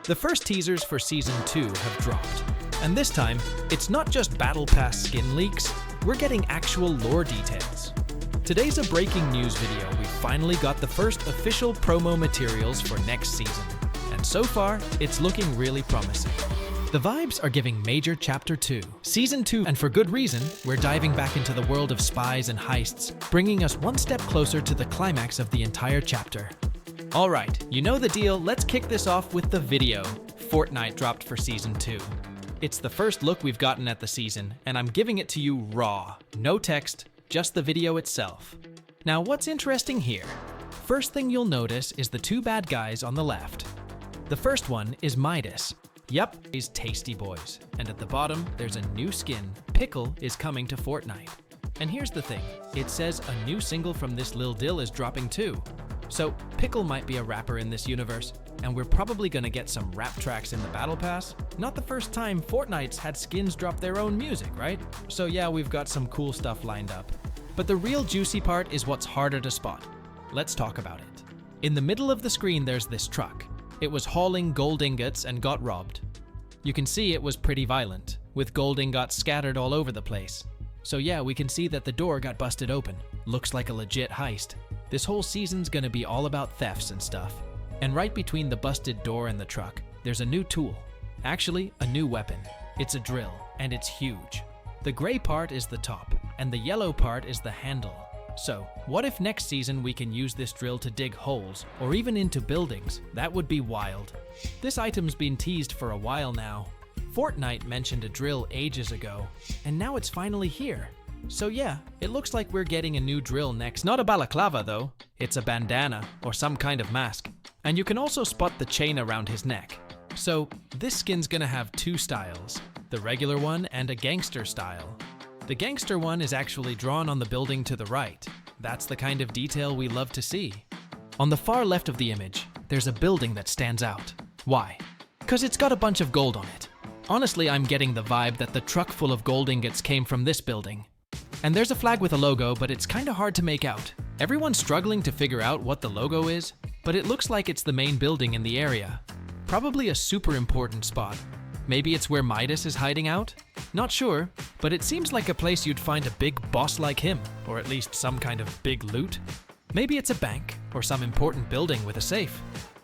The first teasers for Season 2 have dropped, and this time, it's not just Battle Pass skin leaks, we're getting actual lore details. Today's a breaking news video. We finally got the first official promo materials for next season, and so far, it's looking really promising. The vibes are giving Major Chapter 2, Season 2, and for good reason, we're diving back into the world of spies and heists, bringing us one step closer to the climax of the entire chapter. Alright, you know the deal, let's kick this off with the video. Fortnite dropped for Season 2. It's the first look we've gotten at the season, and I'm giving it to you raw. No text, just the video itself. Now what's interesting here? First thing you'll notice is the two bad guys on the left. The first one is Midas. Yup, he's Tasty Boys. And at the bottom, there's a new skin. Pickle is coming to Fortnite. And here's the thing, it says a new single from this Lil Dill is dropping too. So Pickle might be a rapper in this universe, and we're probably gonna get some rap tracks in the Battle Pass. Not the first time Fortnite's had skins drop their own music, right? So yeah, we've got some cool stuff lined up. But the real juicy part is what's harder to spot. Let's talk about it. In the middle of the screen there's this truck. It was hauling gold ingots and got robbed. You can see it was pretty violent, with gold ingots scattered all over the place. So yeah, we can see that the door got busted open. Looks like a legit heist. This whole season's gonna be all about thefts and stuff. And right between the busted door and the truck, there's a new tool. Actually, a new weapon. It's a drill, and it's huge. The gray part is the top, and the yellow part is the handle. So, what if next season we can use this drill to dig holes, or even into buildings? That would be wild. This item's been teased for a while now. Fortnite mentioned a drill ages ago, and now it's finally here. So yeah, it looks like we're getting a new drill next. Not a balaclava though, it's a bandana or some kind of mask. And you can also spot the chain around his neck. So this skin's gonna have two styles, the regular one and a gangster style. The gangster one is actually drawn on the building to the right. That's the kind of detail we love to see. On the far left of the image, there's a building that stands out. Why? Because it's got a bunch of gold on it. Honestly, I'm getting the vibe that the truck full of gold ingots came from this building. And there's a flag with a logo, but it's kinda hard to make out. Everyone's struggling to figure out what the logo is, but it looks like it's the main building in the area. Probably a super important spot. Maybe it's where Midas is hiding out? Not sure, but it seems like a place you'd find a big boss like him, or at least some kind of big loot. Maybe it's a bank, or some important building with a safe.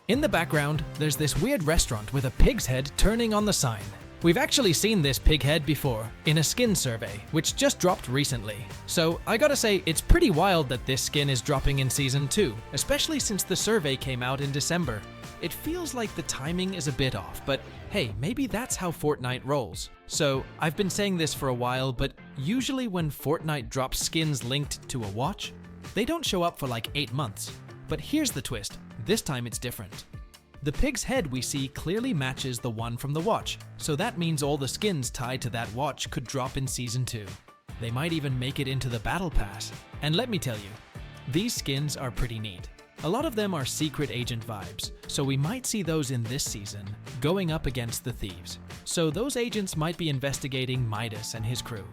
In the background, there's this weird restaurant with a pig's head turning on the sign. We've actually seen this pig head before, in a skin survey, which just dropped recently. So I gotta say, it's pretty wild that this skin is dropping in Season 2, especially since the survey came out in December. It feels like the timing is a bit off, but hey, maybe that's how Fortnite rolls. So I've been saying this for a while, but usually when Fortnite drops skins linked to a watch, they don't show up for like 8 months. But here's the twist, this time it's different. The pig's head we see clearly matches the one from the watch, so that means all the skins tied to that watch could drop in Season 2. They might even make it into the Battle Pass. And let me tell you, these skins are pretty neat. A lot of them are secret agent vibes, so we might see those in this season, going up against the thieves. So those agents might be investigating Midas and his crew.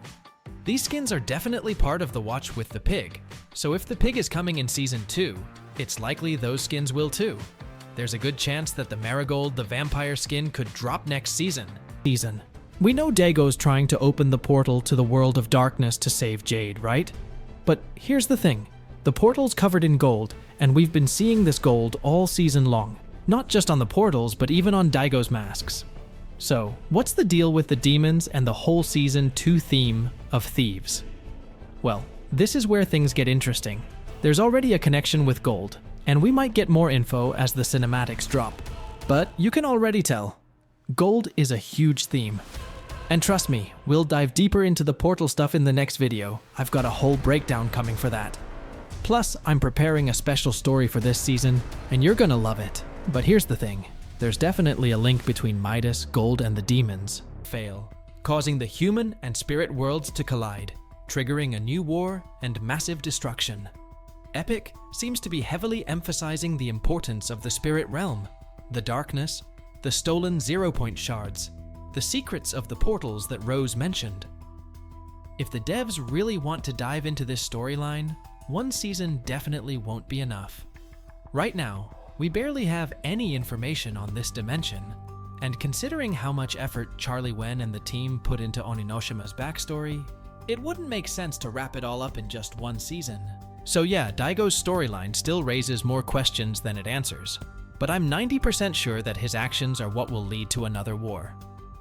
These skins are definitely part of the watch with the pig, so if the pig is coming in Season 2, it's likely those skins will too. There's a good chance that the Marigold, the vampire skin, could drop next season. We know Dago's trying to open the portal to the world of darkness to save Jade, right? But here's the thing. The portal's covered in gold, and we've been seeing this gold all season long. Not just on the portals, but even on Daigo's masks. So, what's the deal with the demons and the whole Season 2 theme of thieves? Well, this is where things get interesting. There's already a connection with gold, and we might get more info as the cinematics drop. But you can already tell, gold is a huge theme. And trust me, we'll dive deeper into the portal stuff in the next video. I've got a whole breakdown coming for that. Plus, I'm preparing a special story for this season, and you're gonna love it. But here's the thing, there's definitely a link between Midas, gold, and the demons. Fail, causing the human and spirit worlds to collide, triggering a new war and massive destruction. Epic seems to be heavily emphasizing the importance of the spirit realm, the darkness, the stolen 0-point shards, the secrets of the portals that Rose mentioned. If the devs really want to dive into this storyline, one season definitely won't be enough. Right now, we barely have any information on this dimension. And considering how much effort Charlie Wen and the team put into Oninoshima's backstory, it wouldn't make sense to wrap it all up in just one season. So yeah, Daigo's storyline still raises more questions than it answers, but I'm 90% sure that his actions are what will lead to another war.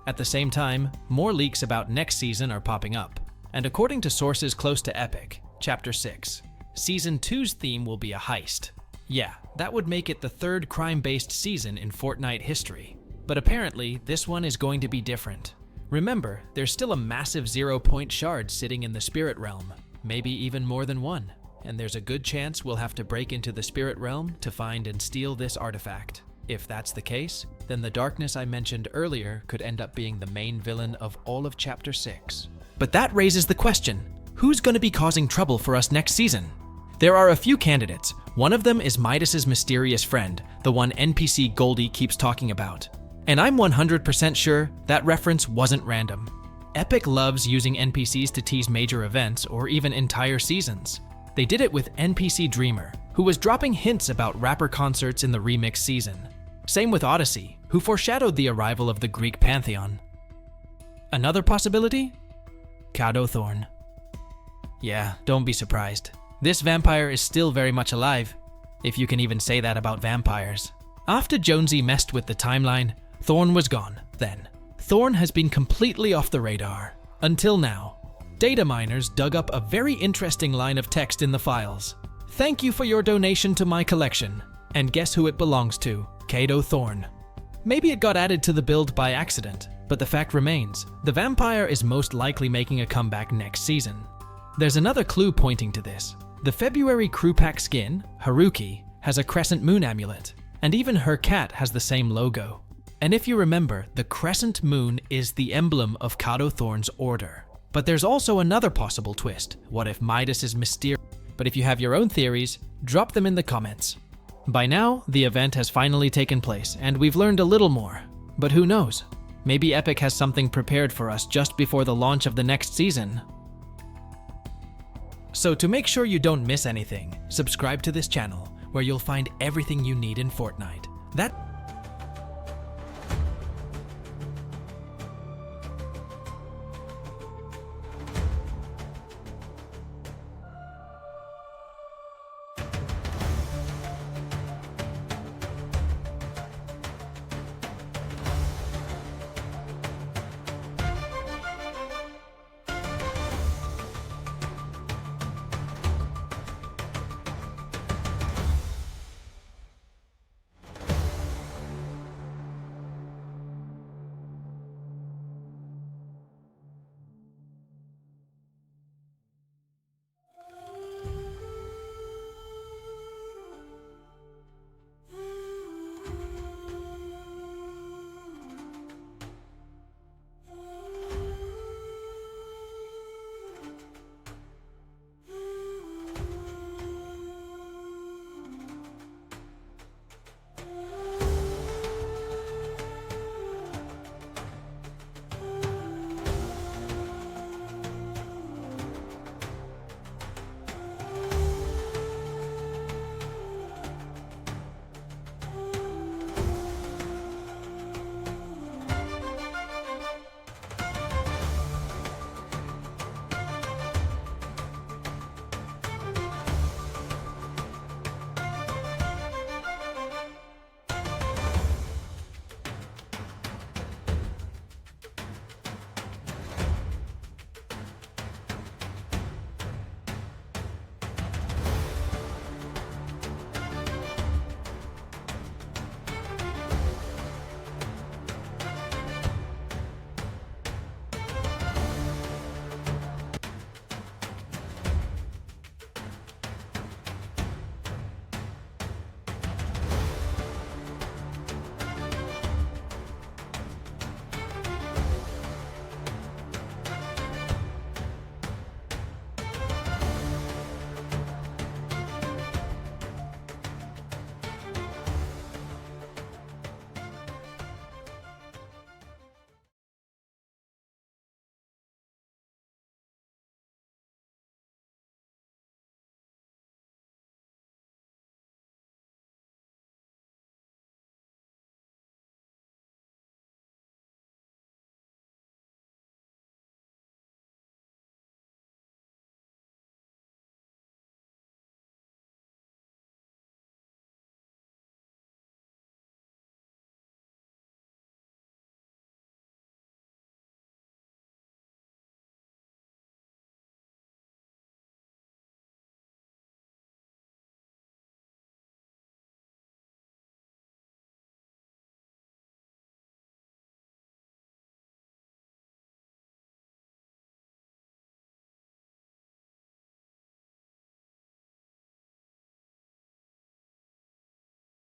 At the same time, more leaks about next season are popping up, and according to sources close to Epic, Chapter 6, Season 2's theme will be a heist. Yeah, that would make it the third crime-based season in Fortnite history. But apparently, this one is going to be different. Remember, there's still a massive 0-point shard sitting in the Spirit Realm, maybe even more than one, and there's a good chance we'll have to break into the Spirit Realm to find and steal this artifact. If that's the case, then the darkness I mentioned earlier could end up being the main villain of all of Chapter 6. But that raises the question, who's going to be causing trouble for us next season? There are a few candidates. One of them is Midas's mysterious friend, the one NPC Goldie keeps talking about. And I'm 100% sure that reference wasn't random. Epic loves using NPCs to tease major events or even entire seasons. They did it with NPC Dreamer, who was dropping hints about rapper concerts in the remix season. Same with Odyssey, who foreshadowed the arrival of the Greek pantheon. Another possibility? Kado Thorn. Yeah, don't be surprised. This vampire is still very much alive, if you can even say that about vampires. After Jonesy messed with the timeline, Thorn was gone then. Thorn has been completely off the radar. Until now. Data miners dug up a very interesting line of text in the files. Thank you for your donation to my collection. And guess who it belongs to? Kado Thorn. Maybe it got added to the build by accident, but the fact remains, the vampire is most likely making a comeback next season. There's another clue pointing to this. The February crew pack skin, Haruki, has a crescent moon amulet, and even her cat has the same logo. And if you remember, the crescent moon is the emblem of Kado Thorn's order. But there's also another possible twist. What if Midas is mysterious? But if you have your own theories, drop them in the comments. By now, the event has finally taken place, and we've learned a little more. But who knows? Maybe Epic has something prepared for us just before the launch of the next season. So to make sure you don't miss anything, subscribe to this channel, where you'll find everything you need in Fortnite.